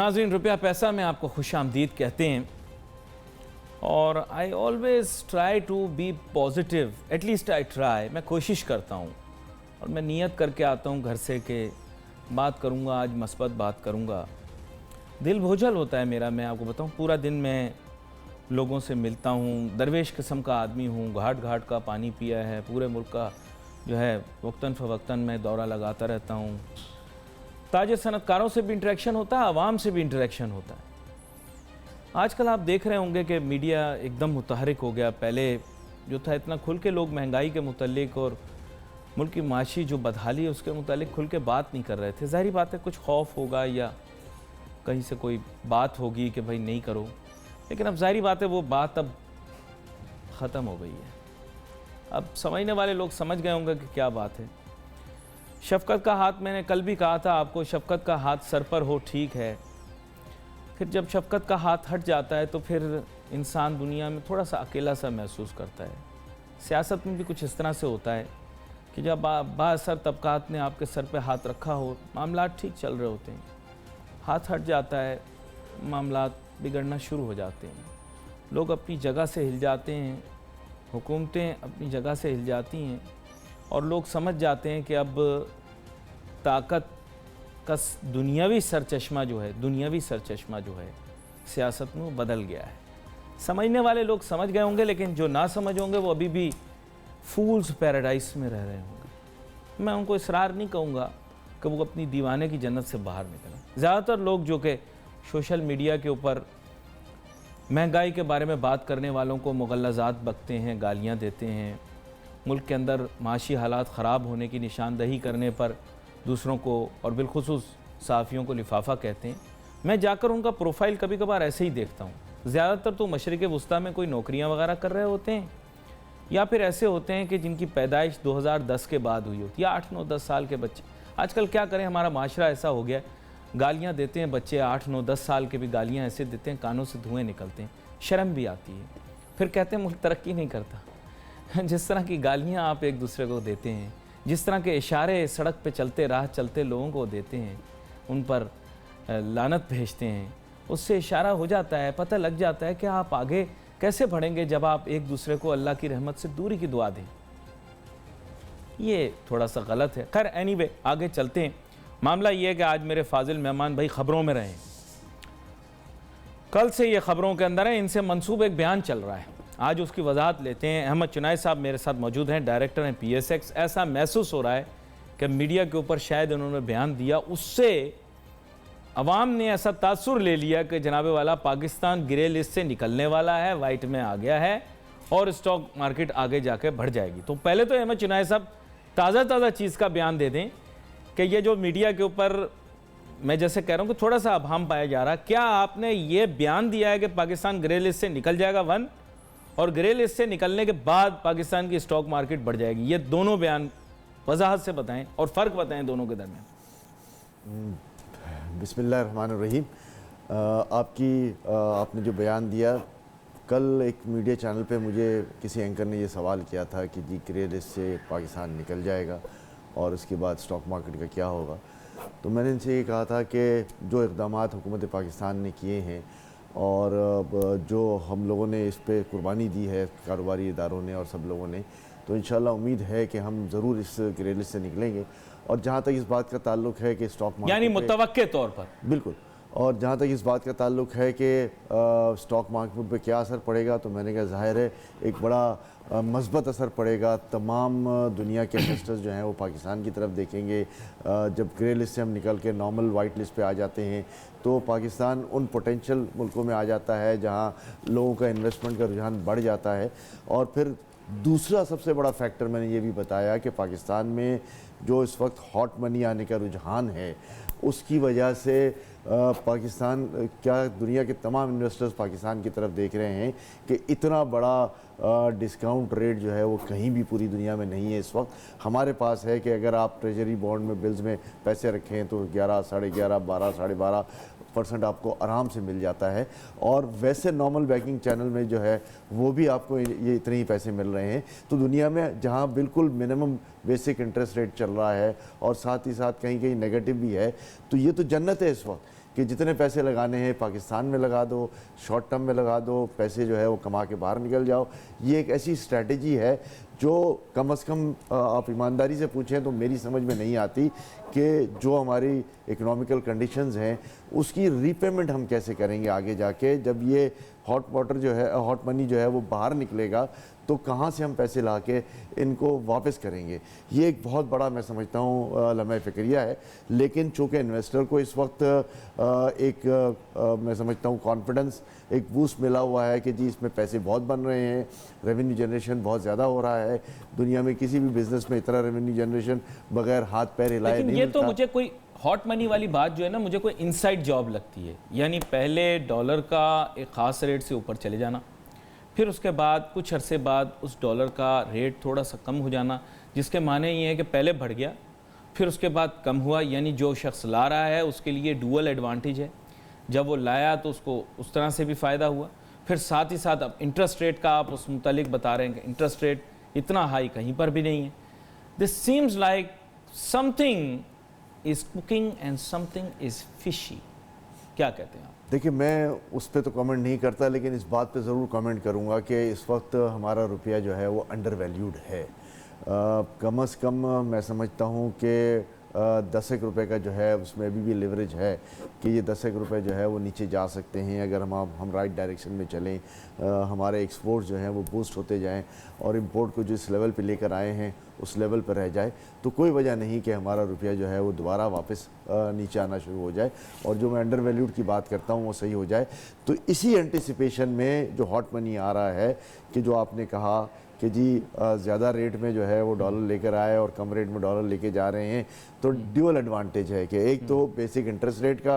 नाज़रीन, रुपया पैसा में आपको खुश आमदीद कहते हैं और I always try to be positive, at least I try. मैं कोशिश करता हूँ और मैं नियत करके आता हूँ घर से कि बात करूँगा, आज मस्बत बात करूँगा। दिल बोझल होता है मेरा, मैं आपको बताऊँ। पूरा दिन मैं लोगों से मिलता हूँ, दरवेश किस्म का आदमी हूँ, घाट घाट का पानी पिया है, पूरे मुल्क का जो है वक्तन फ़वक्तन मैं दौरा लगाता रहता हूँ। ताजे सनतकारों से भी इंटरेक्शन होता है, आवाम से भी इंटरेक्शन होता है। आजकल आप देख रहे होंगे कि मीडिया एकदम मुतहरिक हो गया। पहले जो था इतना खुल के लोग महंगाई के मुतल्लिक और मुल्क की माशी जो बदहाली है उसके मुतल्लिक खुल के बात नहीं कर रहे थे। ज़ाहिर बात है कुछ खौफ होगा या कहीं से कोई बात होगी कि भाई नहीं करो, लेकिन अब ज़ाहिर बात है वो बात अब ख़त्म हो गई है। अब समझने वाले लोग समझ गए होंगे कि क्या बात है। शफ़क़त का हाथ, मैंने कल भी कहा था आपको, शफ़क़त का हाथ सर पर हो ठीक है, फिर जब शफ़क़त का हाथ हट जाता है तो फिर इंसान दुनिया में थोड़ा सा अकेला सा महसूस करता है। सियासत में भी कुछ इस तरह से होता है कि जब बाअसर तबक़ात ने आपके सर पे हाथ रखा हो, मामला ठीक चल रहे होते हैं, हाथ हट जाता है, मामला बिगड़ना शुरू हो जाते हैं। लोग अपनी जगह से हिल जाते हैं, हुकूमतें अपनी जगह से हिल जाती हैं और लोग समझ जाते हैं कि अब ताकत का दुनियावी सरचश्मा जो है सियासत में बदल गया है। समझने वाले लोग समझ गए होंगे, लेकिन जो ना समझ होंगे वो अभी भी फूल्स पैराडाइस में रह रहे होंगे। मैं उनको इसरार नहीं कहूँगा कि वो अपनी दीवाने की जन्नत से बाहर निकलें। ज़्यादातर लोग जो कि सोशल मीडिया के ऊपर महंगाई के बारे में बात करने वालों को मुग़ल्लज़ात बकते हैं, गालियाँ देते हैं, मुल्क के अंदर माशी हालात ख़राब होने की निशानदही करने पर दूसरों को और बिलखुसूस सहाफ़ियों को लिफाफा कहते हैं। मैं जाकर उनका प्रोफाइल कभी कभार ऐसे ही देखता हूँ। ज़्यादातर तो मशरिक़ वुस्ता में कोई नौकरियाँ वगैरह कर रहे होते हैं या फिर ऐसे होते हैं कि जिनकी पैदाइश 2010 के बाद हुई होती है, 8, 9, 10 साल के बच्चे। आजकल क्या करें, हमारा माशरा ऐसा हो गया, गालियाँ देते हैं बच्चे, 8, 9, 10 साल के भी गालियाँ ऐसे देते हैं, कानों से धुएँ निकलते हैं, शर्म भी आती है। फिर कहते हैं मुल्क तरक्की नहीं करता। जिस तरह की गालियाँ आप एक दूसरे को देते हैं, जिस तरह के इशारे सड़क पे चलते राह चलते लोगों को देते हैं, उन पर लानत भेजते हैं, उससे इशारा हो जाता है, पता लग जाता है कि आप आगे कैसे बढ़ेंगे जब आप एक दूसरे को अल्लाह की रहमत से दूरी की दुआ दें। ये थोड़ा सा गलत है। खैर एनीवे, आगे चलते हैं। मामला ये है कि आज मेरे फाजिल मेहमान भाई ख़बरों में रहे, कल से ये ख़बरों के अंदर है, इनसे मंसूब एक बयान चल रहा है, आज उसकी वजाहत लेते हैं। अहमद चुनाई साहब मेरे साथ मौजूद हैं, डायरेक्टर हैं PSX। ऐसा महसूस हो रहा है कि मीडिया के ऊपर शायद उन्होंने बयान दिया, उससे अवाम ने ऐसा तासुर ले लिया कि जनाबे वाला पाकिस्तान ग्रे लिस्ट से निकलने वाला है, वाइट में आ गया है और स्टॉक मार्केट आगे जाके बढ़ जाएगी। तो पहले तो अहमद चुनाई साहब ताज़ा चीज़ का बयान दे दें कि ये जो मीडिया के ऊपर मैं जैसे कह रहा हूँ कि थोड़ा सा अभाम पाया जा रहा है, क्या आपने ये बयान दिया है कि पाकिस्तान ग्रे लिस्ट से निकल जाएगा 1, और ग्रे लिस्ट से निकलने के बाद पाकिस्तान की स्टॉक मार्केट बढ़ जाएगी? ये दोनों बयान वजाहत से बताएं और फ़र्क बताएं दोनों के दरमियान। बिस्मिल्लाहिर्रहमानिर्रहीम। आपने जो बयान दिया, कल एक मीडिया चैनल पे मुझे किसी एंकर ने ये सवाल किया था कि जी ग्रे लिस्ट से पाकिस्तान निकल जाएगा और उसके बाद स्टॉक मार्केट का क्या होगा। तो मैंने इनसे ये कहा था कि जो इक़दामात हुकूमत पाकिस्तान ने किए हैं और जो हम लोगों ने इस पे कुर्बानी दी है, कारोबारी इदारों ने और सब लोगों ने, तो इंशाल्लाह उम्मीद है कि हम ज़रूर इस ग्रे लिस्ट से निकलेंगे। और जहाँ तक इस बात का ताल्लुक है कि स्टॉक मार्केट यानी मुतवक्के तौर पर, बिल्कुल, और जहाँ तक इस बात का ताल्लुक है कि स्टॉक मार्केट पे क्या असर पड़ेगा, तो मैंने कहा ज़ाहिर है एक बड़ा मस्बत असर पड़ेगा। तमाम दुनिया के इन्वेस्टर्स जो हैं वो पाकिस्तान की तरफ देखेंगे। जब ग्रे लिस्ट से हम निकल के नॉर्मल वाइट लिस्ट पे आ जाते हैं तो पाकिस्तान उन पोटेंशियल मुल्कों में आ जाता है जहाँ लोगों का इन्वेस्टमेंट का रुझान बढ़ जाता है। और फिर दूसरा सबसे बड़ा फैक्टर मैंने ये भी बताया कि पाकिस्तान में जो इस वक्त हॉट मनी आने का रुझान है, उसकी वजह से पाकिस्तान क्या दुनिया के तमाम इन्वेस्टर्स पाकिस्तान की तरफ देख रहे हैं कि इतना बड़ा डिस्काउंट रेट जो है वो कहीं भी पूरी दुनिया में नहीं है इस वक्त। हमारे पास है कि अगर आप ट्रेजरी बॉन्ड में बिल्स में पैसे रखें तो 11, 11.5, 12, 12.5% आपको आराम से मिल जाता है। और वैसे नॉर्मल बैंकिंग चैनल में जो है वो भी आपको ये इतने ही पैसे मिल रहे हैं। तो दुनिया में जहाँ बिल्कुल मिनिमम बेसिक इंटरेस्ट रेट चल रहा है और साथ ही साथ कहीं कहीं नेगेटिव भी है, तो ये तो जन्नत है इस वक्त कि जितने पैसे लगाने हैं पाकिस्तान में लगा दो, शॉर्ट टर्म में लगा दो, पैसे जो है वो कमा के बाहर निकल जाओ। ये एक ऐसी स्ट्रैटेजी है जो कम से कम आप ईमानदारी से पूछें तो मेरी समझ में नहीं आती कि जो हमारी इकोनॉमिकल कंडीशंस हैं उसकी रीपेमेंट हम कैसे करेंगे आगे जाके, जब ये हॉट वाटर जो है, हॉट मनी जो है वो बाहर निकलेगा तो कहाँ से हम पैसे ला के इनको वापस करेंगे। ये एक बहुत बड़ा मैं समझता हूँ लम्हा फ़िक्रिया है। लेकिन चूँकि इन्वेस्टर को इस वक्त मैं समझता हूँ कॉन्फिडेंस, एक बूस्ट मिला हुआ है कि जी इसमें पैसे बहुत बन रहे हैं, रेवेन्यू जनरेशन बहुत ज़्यादा हो रहा है। दुनिया में किसी भी बिजनेस में इतना रेवेन्यू जनरेशन बगैर हाथ पैर हिलाए लेकिन नहीं ये मिलता। तो मुझे कोई हॉट मनी वाली बात जो है ना, मुझे कोई इनसाइड जॉब लगती है। यानी पहले डॉलर का एक ख़ास रेट से ऊपर चले जाना, फिर उसके बाद कुछ अरसे बाद उस डॉलर का रेट थोड़ा सा कम हो जाना, जिसके माने ये है कि पहले बढ़ गया फिर उसके बाद कम हुआ। यानी जो शख्स ला रहा है उसके लिए डुअल एडवांटेज है, जब वो लाया तो उसको उस तरह से भी फ़ायदा हुआ। फिर साथ ही साथ अब इंटरेस्ट रेट का आप उस मुतालिक बता रहे हैं कि इंटरेस्ट रेट इतना हाई कहीं पर भी नहीं है। This seems like something is cooking and something is fishy. क्या कहते हैं आप? देखिए, मैं उस पर तो कमेंट नहीं करता, लेकिन इस बात पे ज़रूर कमेंट करूंगा कि इस वक्त हमारा रुपया जो है वो अंडर वैल्यूड है। कम से कम मैं समझता हूँ कि 10 एक रुपये का जो है उसमें अभी भी लिवरेज है कि ये 10 एक रुपये जो है वो नीचे जा सकते हैं अगर हम राइट डायरेक्शन में चलें। हमारे एक्सपोर्ट जो हैं वो बूस्ट होते जाएं और इंपोर्ट को जिस लेवल पे लेकर आए हैं उस लेवल पर रह जाए तो कोई वजह नहीं कि हमारा रुपया जो है वो दोबारा वापस नीचे आना शुरू हो जाए और जो मैं अंडर वैल्यूड की बात करता हूँ वो सही हो जाए। तो इसी एंटिसिपेशन में जो हॉट मनी आ रहा है कि जो आपने कहा कि जी ज़्यादा रेट में जो है वो डॉलर लेकर आए और कम रेट में डॉलर लेके जा रहे हैं, तो ड्यूअल एडवांटेज है कि एक तो बेसिक इंटरेस्ट रेट का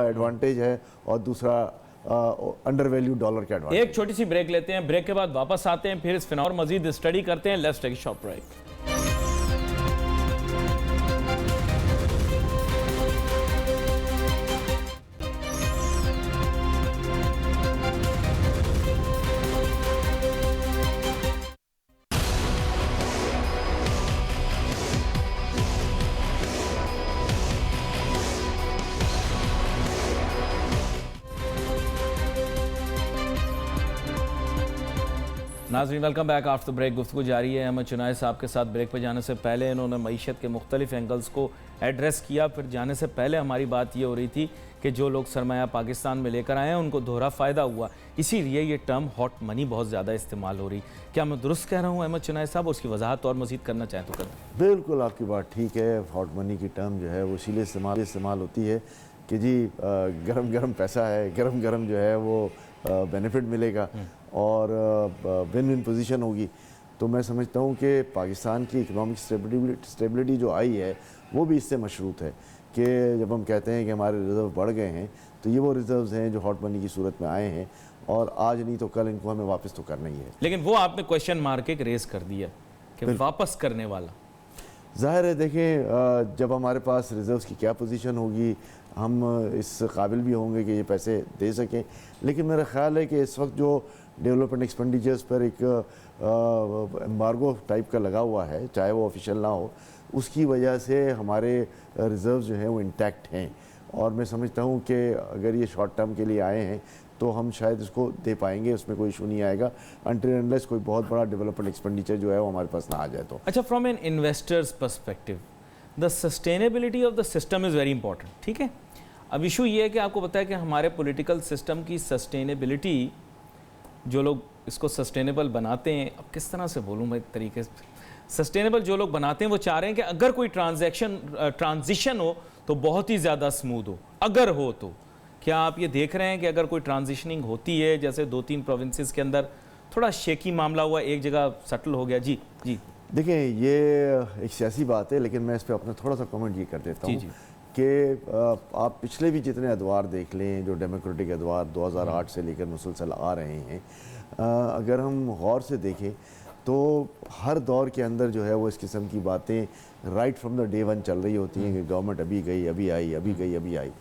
एडवांटेज है और दूसरा अंडर वैल्यू डॉलर का एडवांटेज। एक छोटी सी ब्रेक लेते हैं, ब्रेक के बाद वापस आते हैं, फिर इस फिनौर मजीद स्टडी करते हैं। Let's take a short break. नाज़रीन, वेलकम बैक आफ्टर ब्रेक। गुफ्तगू जारी है अहमद चुनाई साहब के साथ। ब्रेक पर जाने से पहले इन्होंने मईशत के मुख्तलिफ एंगल्स को एड्रेस किया। फिर जाने से पहले हमारी बात ये हो रही थी कि जो लोग सरमाया पाकिस्तान में लेकर आए हैं उनको दोहरा फ़ायदा हुआ, इसीलिए ये टर्म हॉट मनी बहुत ज़्यादा इस्तेमाल हो रही। क्या मैं दुरुस्त कह रहा हूँ अहमद चुनाई साहब? उसकी वजाहत और मज़ीद करना चाहें तो करें। बिल्कुल आपकी बात ठीक है। हॉट मनी की टर्म जो है वो इसीलिए इस्तेमाल होती है कि जी गरम गरम पैसा है, गरम गरम जो है वो बेनिफिट मिलेगा और विन विन पोजीशन होगी। तो मैं समझता हूँ कि पाकिस्तान की इकोनॉमिक स्टेबिलिटी जो आई है वो भी इससे मशरूत है कि जब हम कहते हैं कि हमारे रिज़र्व बढ़ गए हैं तो ये वो रिज़र्व्स हैं जो हॉट मनी की सूरत में आए हैं और आज नहीं तो कल इनको हमें वापस तो करना ही है। लेकिन वो आपने क्वेश्चन मार्क एक रेस कर दिया कि वापस करने वाला। ज़ाहिर है, देखें जब हमारे पास रिज़र्व्स की क्या पोजीशन होगी हम इस काबिल भी होंगे कि ये पैसे दे सकें। लेकिन मेरा ख़्याल है कि इस वक्त जो डेवलपमेंट एक्सपेंडिचर्स पर एक एम्बार्गो टाइप का लगा हुआ है, चाहे वो ऑफिशियल ना हो, उसकी वजह से हमारे रिज़र्व्स जो हैं वो इंटैक्ट हैं और मैं समझता हूँ कि अगर ये शॉर्ट टर्म के लिए आए हैं तो हम शायद इसको दे पाएंगे, उसमें कोई इशू नहीं आएगा अनटिल अनलेस कोई बहुत बड़ा डेवलपमेंट एक्सपेंडिचर जो है वो हमारे पास ना आ जाए तो। अच्छा, from an investor's perspective the sustainability of the system is very important. ठीक है, अब इशू ये है कि आपको पता है कि हमारे पॉलिटिकल सिस्टम की सस्टेनेबिलिटी, जो लोग इसको सस्टेनेबल बनाते हैं, अब किस तरह से बोलूँ मैं तरीके से, सस्टेनेबल जो लोग बनाते हैं वो चाह रहे हैं कि अगर कोई ट्रांजिशन हो तो बहुत ही ज़्यादा स्मूथ हो। अगर हो तो क्या आप ये देख रहे हैं कि अगर कोई ट्रांजिशनिंग होती है, जैसे 2-3 प्रोविंसेस के अंदर थोड़ा शेकी मामला हुआ, एक जगह सेटल हो गया? जी जी, देखें ये एक सियासी बात है लेकिन मैं इस पर अपना थोड़ा सा कमेंट ये कर देता हूँ कि आप पिछले भी जितने अदवार देख लें, जो डेमोक्रेटिक अदवार 2008 से लेकर मुसलसल आ रहे हैं, अगर हम गौर से देखें तो हर दौर के अंदर जो है वो इस किस्म की बातें right from the day one चल रही होती हैं कि गवर्नमेंट अभी गई अभी आई, अभी गई अभी आई,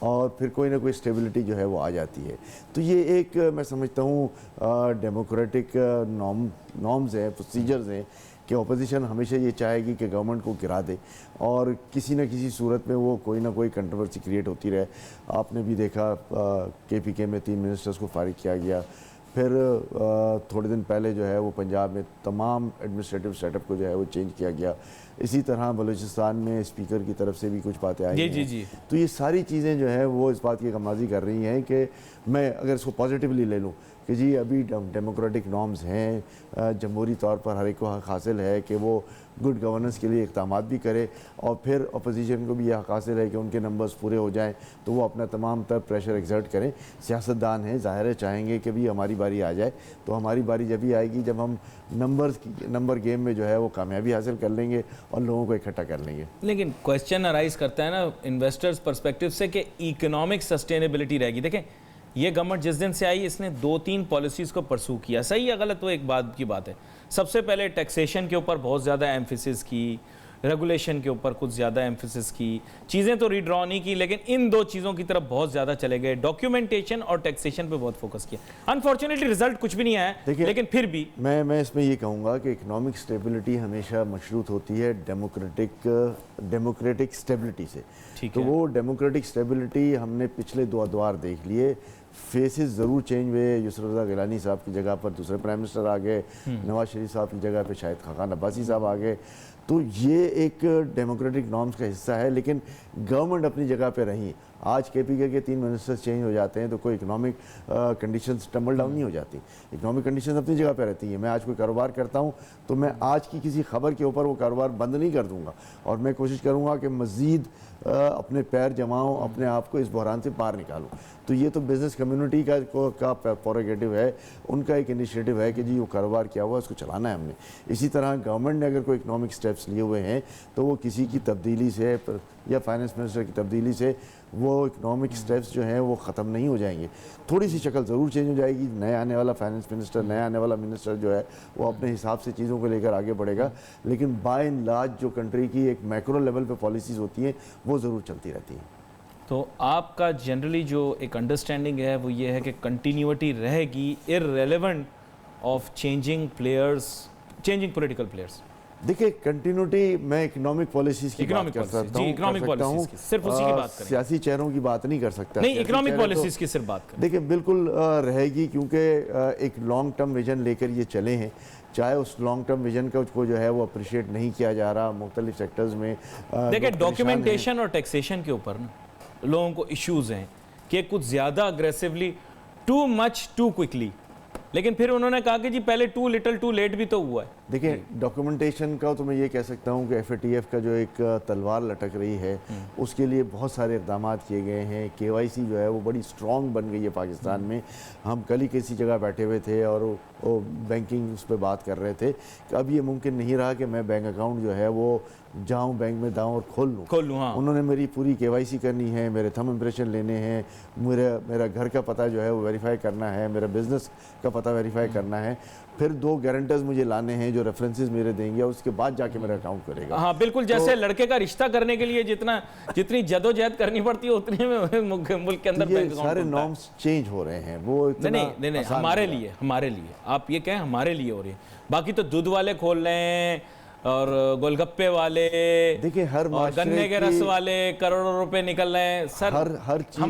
और फिर कोई ना कोई स्टेबिलिटी जो है वो आ जाती है। तो ये एक मैं समझता हूँ डेमोक्रेटिक नॉर्म्स हैं, प्रोसीजर्स हैं कि अपोजिशन हमेशा ये चाहेगी कि गवर्नमेंट को गिरा दे और किसी न किसी सूरत में वो कोई ना कोई कंट्रोवर्सी क्रिएट होती रहे। आपने भी देखा KPK में 3 मिनिस्टर्स को फारिग किया गया, फिर थोड़े दिन पहले जो है वो पंजाब में तमाम एडमिनिस्ट्रेटिव सेटअप को जो है वो चेंज किया गया। इसी तरह बलूचिस्तान में स्पीकर की तरफ से भी कुछ बातें आई हैं। जी। तो ये सारी चीज़ें जो है वो इस बात की गमाजी कर रही हैं कि मैं अगर इसको पॉजिटिवली ले लूँ कि जी अभी डेमोक्रेटिक नॉर्म्स हैं, जमहूरी तौर पर हर एक को हक हासिल है कि वो गुड गवर्नेंस के लिए इक़दामात भी करे और फिर अपोजिशन को भी यह हक हासिल है कि उनके नंबर्स पूरे हो जाएं तो वो अपना तमाम तर प्रेशर एग्जर्ट करें। सियासतदान हैं, ज़ाहिर है चाहेंगे कि भी हमारी बारी आ जाए, तो हमारी बारी जब भी आएगी जब हम नंबर गेम में जो है वो कामयाबी हासिल कर लेंगे और लोगों को इकट्ठा कर लेंगे। लेकिन क्वेश्चन अराइज करता है ना इन्वेस्टर्स पर्सपेक्टिव से कि इकोनॉमिक सस्टेनेबिलिटी रहेगी। देखें ये गवर्नमेंट जिस दिन से आई इसने 2-3 पॉलिसीज़ को परसू किया, सही या गलत वो एक बात की बात है। सबसे पहले टैक्सेशन के ऊपर बहुत ज़्यादा एम्फेसिस की, रेगुलेशन के ऊपर कुछ ज़्यादा एम्फेसिस की, चीज़ें तो रीड्रॉ नहीं की लेकिन इन 2 चीज़ों की तरफ बहुत ज़्यादा चले गए। डॉक्यूमेंटेशन और टैक्सेशन पे बहुत फोकस किया। अनफॉर्चुनेटली रिजल्ट कुछ भी नहीं आया, लेकिन फिर भी मैं इसमें ये कहूँगा कि इकोनॉमिक स्टेबिलिटी हमेशा मशरूत होती है डेमोक्रेटिक स्टेबिलिटी से। तो वो डेमोक्रेटिक स्टेबिलिटी हमने पिछले 2 अदवार देख लिए। फेसेस ज़रूर चेंज हुए, यूसुफ रज़ा गिलानी साहब की जगह पर दूसरे प्राइम मिनिस्टर आ गए, नवाज शरीफ साहब की जगह पे शायद खाकान अब्बासी साहब आ गए। तो ये एक डेमोक्रेटिक नॉर्म्स का हिस्सा है, लेकिन गवर्नमेंट अपनी जगह पे रही। आज KPK के 3 मिनिस्टर्स चेंज हो जाते हैं तो कोई इकोनॉमिक कंडीशंस टम्बल डाउन नहीं हो जाती। इकोनॉमिक कंडीशंस अपनी जगह पे रहती हैं। मैं आज कोई कारोबार करता हूँ तो मैं आज की किसी खबर के ऊपर वो कारोबार बंद नहीं कर दूँगा और मैं कोशिश करूँगा कि मज़ीद अपने पैर जमाऊँ, अपने आप को इस बहरान से बाहर निकालूँ। तो ये तो बिज़नेस कम्युनिटी का प्रोरोगेटिव है, उनका एक इनिशिएटिव है कि जी वो कारोबार किया हुआ उसको चलाना है हमने। इसी तरह गवर्नमेंट ने अगर कोई इकोनॉमिक स्टेप्स लिए हुए हैं तो वो किसी की तब्दीली से या फाइनेंस मिनिस्टर की तब्दीली से वो इकोनॉमिक स्टेप्स जो हैं वो ख़त्म नहीं हो जाएंगे। थोड़ी सी शक्ल ज़रूर चेंज हो जाएगी। नया आने वाला फाइनेंस मिनिस्टर, नया आने वाला मिनिस्टर जो है वो अपने हिसाब से चीज़ों को लेकर आगे बढ़ेगा, लेकिन बाय एंड लार्ज जो कंट्री की एक मैक्रो लेवल पे पॉलिसीज़ होती हैं वो ज़रूर चलती रहती हैं। तो आपका जनरली जो एक अंडरस्टैंडिंग है वो ये है कि कंटिन्यूटी रहेगी irrelevant of changing political players. देखिए कंटिन्यूटी मैं इकोनॉमिक पॉलिसीज की बात कर सकता हूँ, सिर्फ उसी की बात करें, सियासी चेहरों की बात नहीं कर सकता। नहीं, इकोनॉमिक पॉलिसीज की सिर्फ बात करें। देखिए बिल्कुल रहेगी, क्योंकि एक लॉन्ग टर्म विजन लेकर ये चले हैं। चाहे उस लॉन्ग टर्म विजन को जो है वो अप्रिशिएट नहीं किया जा रहा मुख्तलिफ सेक्टर्स में। देखिए डॉक्यूमेंटेशन और टैक्सेशन के ऊपर ना लोगों को इश्यूज हैं कि कुछ ज़्यादा aggressively, too much too quickly, लेकिन फिर उन्होंने कहा कि जी पहले टू लिटिल टू लेट भी तो हुआ है। देखिए डॉक्यूमेंटेशन का तो मैं ये कह सकता हूँ कि FATF का जो एक तलवार लटक रही है उसके लिए बहुत सारे इक़दाम किए गए हैं। KYC जो है वो बड़ी स्ट्रॉन्ग बन गई है पाकिस्तान में। हम कल ही किसी जगह बैठे हुए थे और वो बैंकिंग उस पर बात कर रहे थे कि अब ये मुमकिन नहीं रहा कि मैं बैंक अकाउंट जो है वो जाऊँ बैंक में दाऊँ और खोल लूँ। हाँ। उन्होंने मेरी पूरी KYC करनी है, मेरे थंब इम्प्रेशन लेने हैं, मेरा घर का पता जो है वो वेरीफाई करना है, मेरा बिज़नेस का पता वेरीफाई करना है, फिर 2 गारंटर्स मुझे लाने हैं जो रेफरेंसेस मेरे देंगे और उसके बाद जाके मेरा अकाउंट करेगा। हाँ बिल्कुल, जैसे तो, लड़के का रिश्ता करने के लिए जितनी जदोजहद करनी पड़ती है उतने में मुल्क के अंदर बैंक अकाउंट सारे नॉर्म्स चेंज हो रहे हैं। वो नहीं हमारे लिए आप ये कहें हमारे लिए हो रही है। बाकी तो दूध वाले खोल रहे हैं और गोलगप्पे वाले, देखिए हर गन्ने के रस वाले करोड़ों रुपए निकल रहे हैं सर। हर चीज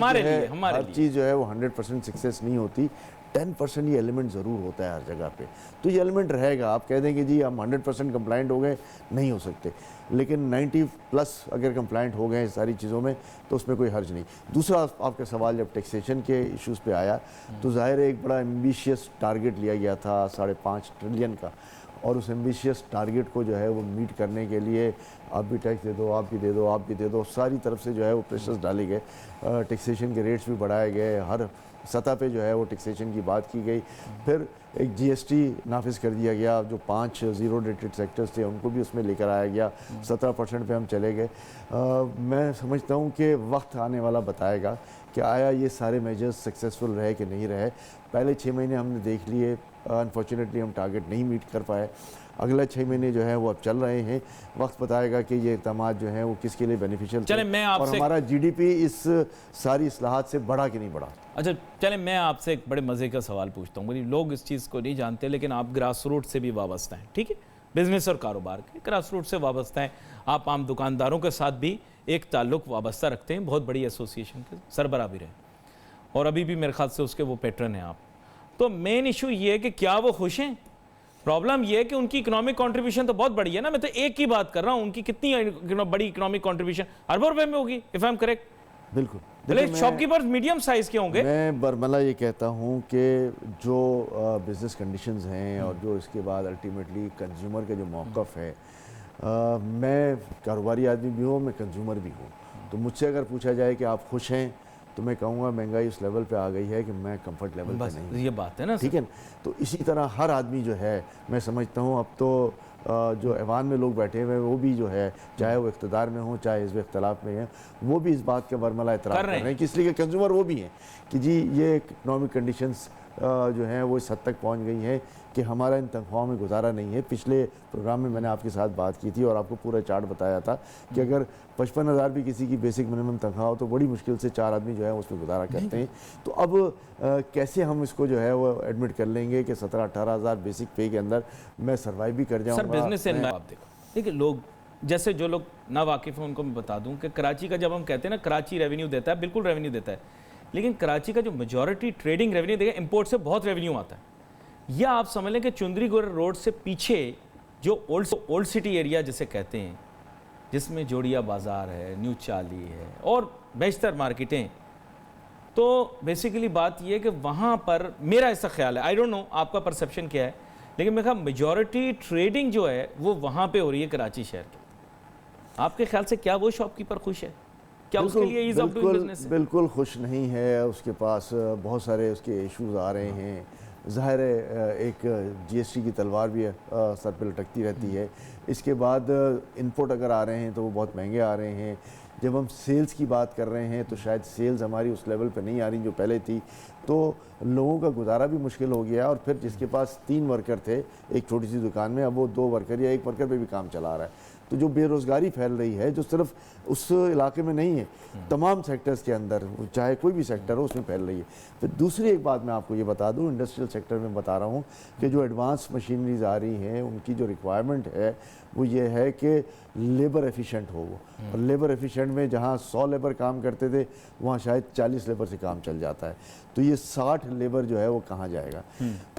हर चीज़ जो है वो 100% सक्सेस नहीं होती। 10% ये एलिमेंट ज़रूर होता है हर जगह पे, तो ये एलिमेंट रहेगा। आप कह देंगे जी हम 100% कंप्लाइंट हो गए, नहीं हो सकते, लेकिन 90+ अगर कंप्लाइंट हो गए सारी चीज़ों में तो उसमें कोई हर्ज नहीं। दूसरा आपका सवाल जब टैक्सेशन के इश्यूज़ पे आया तो ज़ाहिर है एक बड़ा एम्बिशियस टारगेट लिया गया था 5.5 ट्रिलियन का, और उस एम्बिशियस टारगेट को जो है वो मीट करने के लिए आप भी टैक्स दे दो, आप भी दे दो, आप भी दे दो, सारी तरफ से जो है वो प्रेशर्स डाले गए। टैक्सेशन के रेट्स भी बढ़ाए गए, हर सतह पे जो है वो टैक्सेशन की बात की गई। फिर एक GST नाफिज कर दिया गया, जो 5 ज़ीरो रेटेड सेक्टर्स थे उनको भी उसमें लेकर आया गया, 17% पे हम चले गए। मैं समझता हूँ कि वक्त आने वाला बताएगा कि आया ये सारे मेजर्स सक्सेसफुल रहे कि नहीं रहे। पहले 6 महीने हमने देख लिए, अनफॉर्चुनेटली हम टारगेट नहीं मीट कर पाए। अगले 6 महीने जो है वो अब चल रहे हैं, वक्त बताएगा कि ये इक़दाम जो हैं वो किसके लिए बेनिफिशियल थे और हमारा GDP इस सारी इस्लाहात से बढ़ा कि नहीं बढ़ा। अच्छा चले मैं आपसे एक बड़े मज़े का सवाल पूछता हूँ। लोग इस चीज़ को नहीं जानते लेकिन आप ग्रास रूट से भी वाबस्ता हैं, ठीक है, बिजनेस और कारोबार के, ग्रास रूट से वाबस्ता हैं। आप आम दुकानदारों के साथ भी एक ताल्लुक वाबस्ता रखते हैं, बहुत बड़ी एसोसिएशन के सरबराह भी रहे और अभी भी मेरे ख्याल से उसके वो पैटर्न हैं आप। तो मेन इशू ये है कि क्या वो खुश हैं? प्रॉब्लम ये है कि उनकी इकोनॉमिक कंट्रीब्यूशन तो बहुत बड़ी है ना, मैं तो एक की बात कर रहा हूँ, उनकी कितनी बड़ी इकोनॉमिक कंट्रीब्यूशन अरबों रुपए में होगी, इफ आई एम करेक्ट। बिल्कुल। भले शॉपकीपर्स मीडियम साइज के होंगे। मैं बरमला ये कहता हूँ कि जो बिजनेस कंडीशंस हैं और जो इसके बाद अल्टीमेटली कंज्यूमर का जो मौक़िफ़ है, मैं कारोबारी आदमी भी हूँ, मैं कंज्यूमर भी हूँ, तो मुझसे अगर पूछा जाए कि आप खुश हैं तो मैं कहूँगा महंगाई उस लेवल पे आ गई है कि मैं कंफर्ट लेवल पे नहीं। ये बात है ना, ठीक है। तो इसी तरह हर आदमी जो है, मैं समझता हूँ अब तो जो ऐवान में लोग बैठे हुए हैं वो भी जो है, चाहे वो इक़्तिदार में हो चाहे हिज़्ब इख्तिलाफ में है, वो भी इस बात का बरमला एतराफ़ कर रहे हैं कि इसलिए कि कंज्यूमर वो भी हैं कि जी ये इकनॉमिक कंडीशंस जो हैं वो इस हद तक पहुँच गई हैं कि हमारा इन तनख्वाहों में गुजारा नहीं है। पिछले प्रोग्राम में मैंने आपके साथ बात की थी और आपको पूरा चार्ट बताया था कि अगर 55,000 भी किसी की बेसिक मिनिमम तनख्वाह हो तो बड़ी मुश्किल से 4 आदमी जो है उसमें गुजारा करते हैं। तो अब कैसे हम इसको जो है वो एडमिट कर लेंगे कि 17-18 हज़ार बेसिक पे के अंदर मैं सर्वाइव भी कर जाऊँगा। सर बिजनेस आप देखो, देखिए लोग जैसे जो लोग ना वाकिफ़ हैं उनको मैं बता दूं कि कराची का जब हम कहते हैं ना कराची रेवेन्यू देता है, बिल्कुल रेवेन्यू देता है, लेकिन कराची का जो मेजॉरिटी ट्रेडिंग रेवेन्यू देखिए इंपोर्ट से बहुत रेवेन्यू आता है। या आप समझ लें कि चुंदरी गोर रोड से पीछे जो ओल्ड सिटी एरिया जिसे कहते हैं, जिसमें जोड़िया बाज़ार है, न्यू चाली है और बेशतर मार्केटें, तो बेसिकली बात यह है कि वहाँ पर मेरा ऐसा ख्याल है, आई डोंट नो आपका परसेप्शन क्या है, लेकिन मेरे ख्याल मेजॉरिटी ट्रेडिंग जो है वो वहाँ पे हो रही है कराची शहर के। आपके ख्याल से क्या वो शॉपकीपर खुश है? क्या उसके लिए ईज़ ऑफ डूइंग बिजनेस है? बिल्कुल खुश नहीं है। उसके पास बहुत सारे उसके इश्यूज आ रहे हैं। ज़ाहिर है एक जीएसटी की तलवार भी सर पे लटकती रहती है। इसके बाद इनपुट अगर आ रहे हैं तो वो बहुत महंगे आ रहे हैं। जब हम सेल्स की बात कर रहे हैं तो शायद सेल्स हमारी उस लेवल पे नहीं आ रही जो पहले थी, तो लोगों का गुजारा भी मुश्किल हो गया। और फिर जिसके पास 3 वर्कर थे एक छोटी सी दुकान में, अब वो 2 वर्कर या 1 वर्कर पे भी काम चला रहा है। तो जो बेरोज़गारी फैल रही है, जो सिर्फ उस इलाके में नहीं है, तमाम सेक्टर्स के अंदर, चाहे कोई भी सेक्टर हो, उसमें फैल रही है। फिर दूसरी एक बात मैं आपको ये बता दूं, इंडस्ट्रियल सेक्टर में बता रहा हूँ कि जो एडवांस मशीनरीज आ रही हैं उनकी जो रिक्वायरमेंट है वो ये है कि लेबर एफिशिएंट हो वो। और लेबर एफिशिएंट में जहाँ 100 लेबर काम करते थे वहाँ शायद 40 लेबर से काम चल जाता है। तो ये 60 लेबर जो है वो कहाँ जाएगा?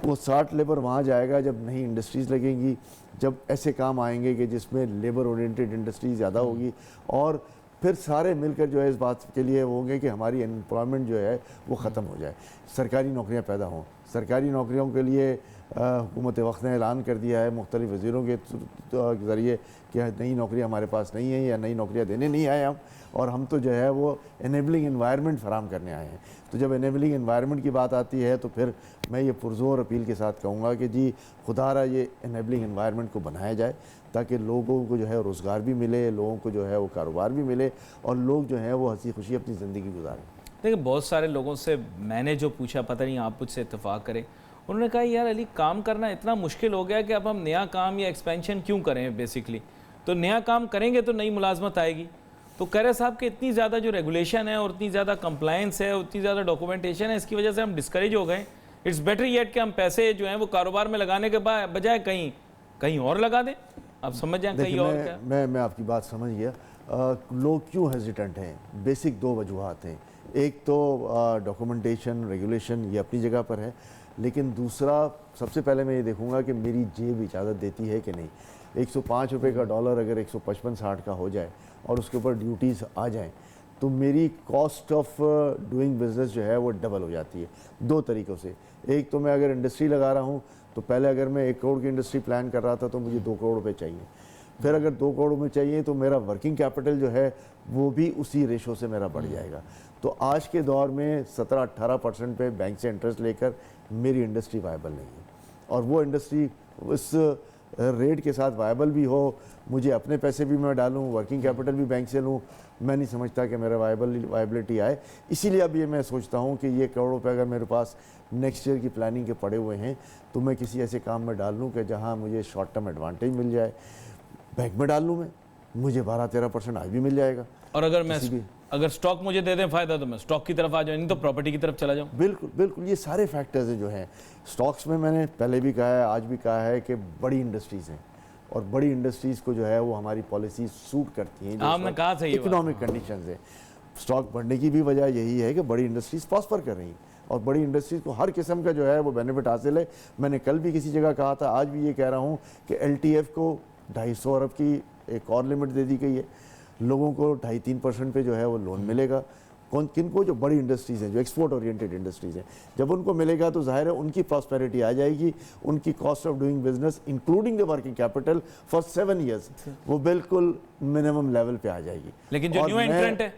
वो 60 लेबर वहाँ जाएगा जब नई इंडस्ट्रीज़ लगेंगी, जब ऐसे काम आएंगे कि जिसमें लेबर ओरिएंटेड इंडस्ट्री ज़्यादा होगी, और फिर सारे मिलकर जो है इस बात के लिए होंगे कि हमारी अनएम्प्लॉयमेंट जो है वो ख़त्म हो जाए, सरकारी नौकरियाँ पैदा हों। सरकारी नौकरियों के लिए हुकूमत वक्त ने ऐलान कर दिया है मुख्तलिफ वज़ीरों के ज़रिए कि नई नौकरियाँ हमारे पास नहीं है या नई नौकरियाँ देने नहीं आए हम, और हम तो जो है वो इनेबलिंग एनवायरनमेंट फराम करने आए हैं। तो जब इनेबलिंग एनवायरनमेंट की बात आती है तो फिर मैं ये पुरज़ोर अपील के साथ कहूँगा कि जी खुदारा ये इनेबलिंग एनवायरनमेंट को बनाया जाए ताकि लोगों को जो है रोज़गार भी मिले, लोगों को जो है वो कारोबार भी मिले और लोग जो है वो हंसी खुशी अपनी ज़िंदगी गुजारें। देखिए बहुत सारे लोगों से मैंने जो पूछा, पता नहीं आप मुझसे इत्तेफाक करें, उन्होंने कहा यार अली काम करना इतना मुश्किल हो गया कि अब हम नया काम या एक्सपेंशन क्यों करें बेसिकली, तो नया काम करेंगे तो नई मुलाजमत आएगी। तो कह रहे साहब कि इतनी ज़्यादा जो रेगुलेशन है और इतनी ज़्यादा कंप्लायंस है, उतनी ज़्यादा डॉक्यूमेंटेशन है, इसकी वजह से हम डिस्करेज हो गए। इट्स बेटर येट कि हम पैसे जो हैं वो कारोबार में लगाने के बजाय कहीं और लगा दें। आप समझ जाएं कहीं और क्या? मैं आपकी बात समझ गया। लोग क्यों हेजिटेंट हैं? बेसिक 2 वजूहात हैं। एक तो डॉक्यूमेंटेशन रेगुलेशन ये अपनी जगह पर है, लेकिन दूसरा सबसे पहले मैं ये देखूंगा कि मेरी जेब इजाज़त देती है कि नहीं। 105 रुपये का डॉलर अगर 155-60 का हो जाए और उसके ऊपर ड्यूटीज़ आ जाएं तो मेरी कॉस्ट ऑफ डूइंग बिज़नेस जो है वो डबल हो जाती है 2 तरीक़ों से। एक तो मैं अगर इंडस्ट्री लगा रहा हूँ तो पहले अगर मैं 1 करोड़ की इंडस्ट्री प्लान कर रहा था तो मुझे 2 करोड़ रुपये चाहिए। फिर अगर 2 करोड़ में चाहिए तो मेरा वर्किंग कैपिटल जो है वो भी उसी रेशो से मेरा बढ़ जाएगा। तो आज के दौर में 17-18% पे बैंक से इंटरेस्ट लेकर मेरी इंडस्ट्री वायबल नहीं है, और वो इंडस्ट्री उस रेट के साथ वायबल भी हो, मुझे अपने पैसे भी मैं डालूं, वर्किंग कैपिटल भी बैंक से लूं, मैं नहीं समझता कि मेरा वायबिलिटी आए। इसीलिए अब ये मैं सोचता हूं कि ये करोड़ों रुपये अगर मेरे पास नेक्स्ट ईयर की प्लानिंग के पड़े हुए हैं तो मैं किसी ऐसे काम में डाल लूँ कि जहाँ मुझे शॉर्ट टर्म एडवांटेज मिल जाए। बैंक में डाल लूँ मैं, मुझे 12-13% आज भी मिल जाएगा। और अगर स्टॉक मुझे दे दें फ़ायदा तो मैं स्टॉक की तरफ आ जाऊँ, नहीं तो प्रॉपर्टी की तरफ चला जाऊँ। बिल्कुल बिल्कुल, ये सारे फैक्टर्स हैं जो हैं स्टॉक्स में। मैंने पहले भी कहा है, आज भी कहा है कि बड़ी इंडस्ट्रीज़ हैं और बड़ी इंडस्ट्रीज़ को जो है वो हमारी पॉलिसी सूट करती हैं। आपने कहा सही बात। इकोनॉमिक कंडीशन है, स्टॉक बढ़ने की भी वजह यही है कि बड़ी इंडस्ट्रीज़ प्रॉस्पर कर रही हैं और बड़ी इंडस्ट्रीज़ को हर किस्म का जो है वो बेनिफिट हासिल है। मैंने कल भी किसी जगह कहा था, आज भी ये कह रहा हूँ कि LTF को 250 अरब की एक और लिमिट दे दी गई है। लोगों को 2.5-3% पे जो है वो लोन मिलेगा। किनको? जो बड़ी इंडस्ट्रीज़ हैं, जो एक्सपोर्ट ओरिएंटेड इंडस्ट्रीज़ हैं, जब उनको मिलेगा तो जाहिर है उनकी प्रॉस्पेरिटी आ जाएगी, उनकी cost of doing business including the working capital for 7 years वो बिल्कुल मिनिमम लेवल पे आ जाएगी। लेकिन जो न्यू एंट्रेंट है,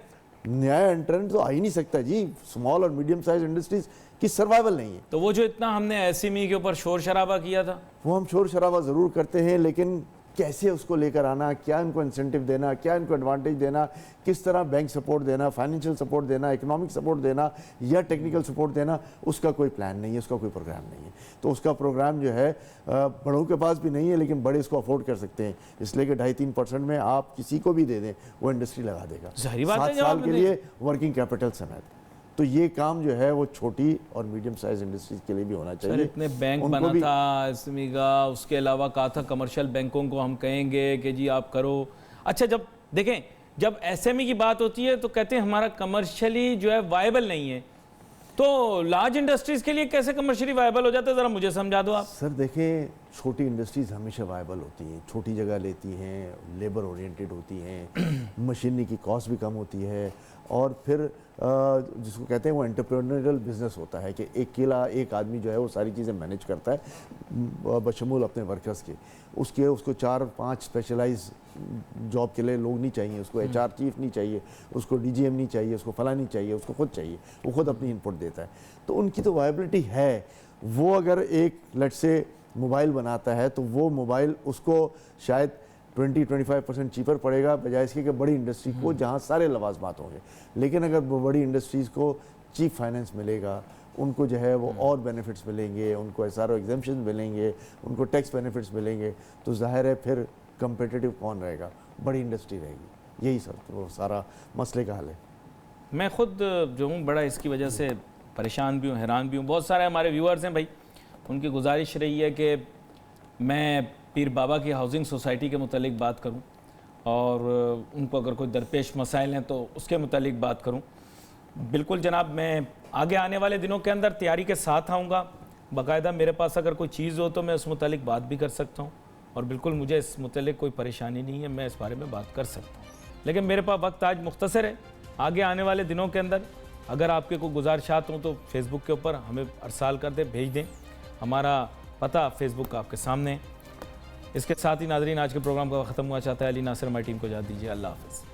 नया एंट्रेंट तो आ ही नहीं सकता जी। स्मॉल और मीडियम साइज इंडस्ट्रीज की सर्वाइवल नहीं है। तो वो जो इतना हमने SME के ऊपर शोर शराबा किया था, वो हम शोर शराबा ज़रूर करते हैं, लेकिन कैसे उसको लेकर आना, क्या इनको इंसेंटिव देना, क्या इनको एडवांटेज देना, किस तरह बैंक सपोर्ट देना, फाइनेंशियल सपोर्ट देना, इकोनॉमिक सपोर्ट देना या टेक्निकल सपोर्ट देना, उसका कोई प्लान नहीं है, उसका कोई प्रोग्राम नहीं है। तो उसका प्रोग्राम जो है बड़ों के पास भी नहीं है, लेकिन बड़े इसको अफोर्ड कर सकते हैं, इसलिए कि 2.5-3% में आप किसी को भी दे दें वो इंडस्ट्री लगा देगा 7 साल के लिए वर्किंग कैपिटल समेत। तो ये काम जो है वो छोटी और मीडियम साइज इंडस्ट्रीज के लिए भी होना चाहिए। इतने बैंक बना था SME का, उसके अलावा कहा था कमर्शियल बैंकों को हम कहेंगे कि जी आप करो। अच्छा, जब देखें जब SME की बात होती है तो कहते हैं हमारा कमर्शियली जो है वायबल नहीं है, तो लार्ज इंडस्ट्रीज के लिए कैसे कमर्शियली वायबल हो जाता है, ज़रा मुझे समझा दो आप। सर देखें, छोटी इंडस्ट्रीज हमेशा वायबल होती हैं, छोटी जगह लेती हैं, लेबर ओरिएंटेड होती हैं, मशीनरी की कॉस्ट भी कम होती है, और फिर जिसको कहते हैं वो एंटरप्रेन्योरियल बिजनेस होता है कि एक आदमी जो है वो सारी चीज़ें मैनेज करता है बशमूल अपने वर्कर्स के। उसको 4-5 स्पेशलाइज जॉब के लिए लोग नहीं चाहिए, उसको HR चीफ नहीं चाहिए, उसको DGM नहीं चाहिए, उसको फला नहीं चाहिए, उसको खुद चाहिए, वो खुद अपनी इनपुट देता है। तो उनकी तो वायबिलिटी है। वो अगर एक लेट से मोबाइल बनाता है तो वो मोबाइल उसको शायद 20-25% चीपर पड़ेगा बजाय इसके कि बड़ी इंडस्ट्री को जहाँ सारे लवाजमात होंगे। लेकिन अगर बड़ी इंडस्ट्रीज़ को चीप फाइनेंस मिलेगा, उनको जो है वो और बेनिफिट्स मिलेंगे, उनको SRO एग्जेम्पशन मिलेंगे, उनको टैक्स बेनिफिट्स मिलेंगे, तो जाहिर है फिर कंपिटिटिव कौन रहेगा? बड़ी इंडस्ट्री रहेगी। यही सर वो सारा मसले का हल है। मैं खुद जो हूँ बड़ा इसकी वजह से परेशान भी हूँ, हैरान भी हूँ। बहुत सारे हमारे व्यूअर्स हैं भाई, उनकी गुजारिश रही है कि मैं पीर बाबा की हाउसिंग सोसाइटी के मुतालिक बात करूं और उनको अगर कोई दरपेश मसाइल हैं तो उसके मुतालिक बात करूं। बिल्कुल जनाब, मैं आगे आने वाले दिनों के अंदर तैयारी के साथ आऊँगा। बाकायदा मेरे पास अगर कोई चीज़ हो तो मैं उस मुतालिक बात भी कर सकता हूँ और बिल्कुल मुझे इस मुतालिक कोई परेशानी नहीं है, मैं इस बारे में बात कर सकता हूँ। लेकिन मेरे पास वक्त आज मुख्तसर है। आगे आने वाले दिनों के अंदर अगर आपके कोई गुजारिशात हों तो फेसबुक के ऊपर हमें अरसाल कर दें, भेज दें। हमारा पता फेसबुक का आपके सामने है। इसके साथ ही नाजरीन, आज के प्रोग्राम का ख़त्म हुआ। चाहता है अली नासिर हमारी टीम को इजाज़त दीजिए। अल्लाह हाफ़िज़।